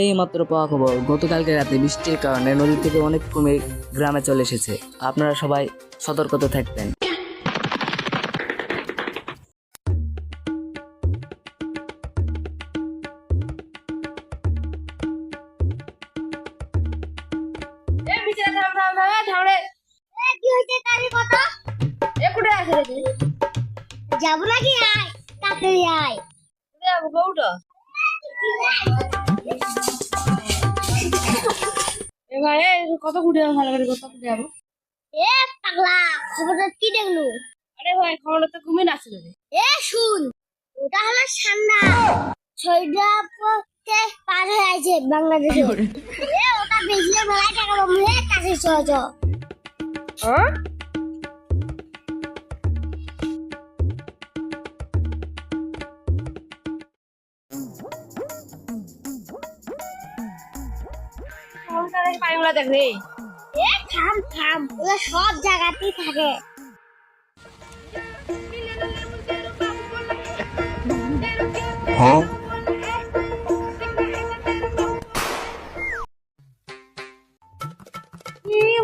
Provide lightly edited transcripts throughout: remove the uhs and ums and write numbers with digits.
এই মাত্র পাওয়া খবর, গতকালকে রাতে বৃষ্টির কারণে নদী থেকে অনেক কুমির গ্রামে চলে এসেছে। আপনারা সবাই সতর্কতা থাকবেন। যাবো নাকি? আয় তাড়াতাড়ি আয়। কত কুটে ভালো করে কত কুটে যাবো? এ পাগলা, খবরটা কি দেখলু? আরে ভাই খবরটা তো ঘুমিয়ে আসছিল রে। এ শুন, ওটা হলো সান্না ছয়টা পথে পার হয়ে আছে বাংলাদেশে। এ ওটা বেচলে মেলায় টাকা পাবো রে, কাছে সহজ। হ্যাঁ পাইগুলা দেখ রে। এ থাম থাম, ওরা সব জায়গাতেই থাকে।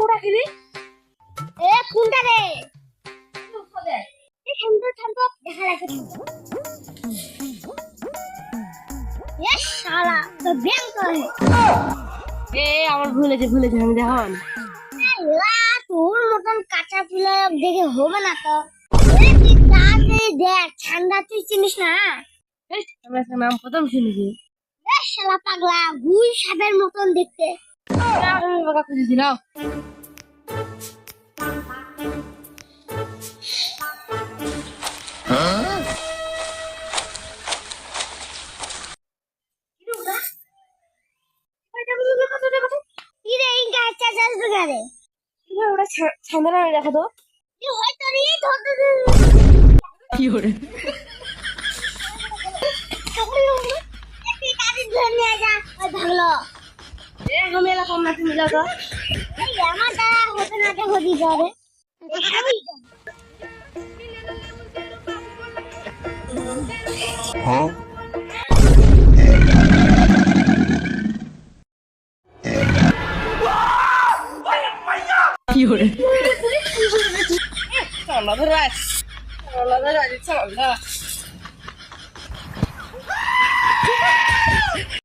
ওরা কি রে? এ কোনটা রে? এ শান্ত শান্ত, দেখা লাগছে। এ শালা তো ব্যাং করে। আমার ভুলেছে আমি দেখুন। এলা তোর মতন কাঁচা পিলা দেখে হবে না তো। এ তুই তাড়াতাড়ি দেখ, ঠান্ডা তুই চিনিস না? আমরা নাম প্রথম শুনেছি। এ শালা পাগলা, গুই সাপের মতন দেখতে। খুঁজেছিলাম। কি রে এই গাছটা যাচ্ছে গারে? ওটা ছান্দা দেখো তো। তুই হয়তো রে ধরতে কি করে? তুই তাড়াতাড়ি ধরে নিয়ে যা, ওই ভাগলো। আমি এলাকার নাকি মিলা তো। এই আমার দ্বারা হতে না হতে যাবে। কি করে? চলা ধরে চলা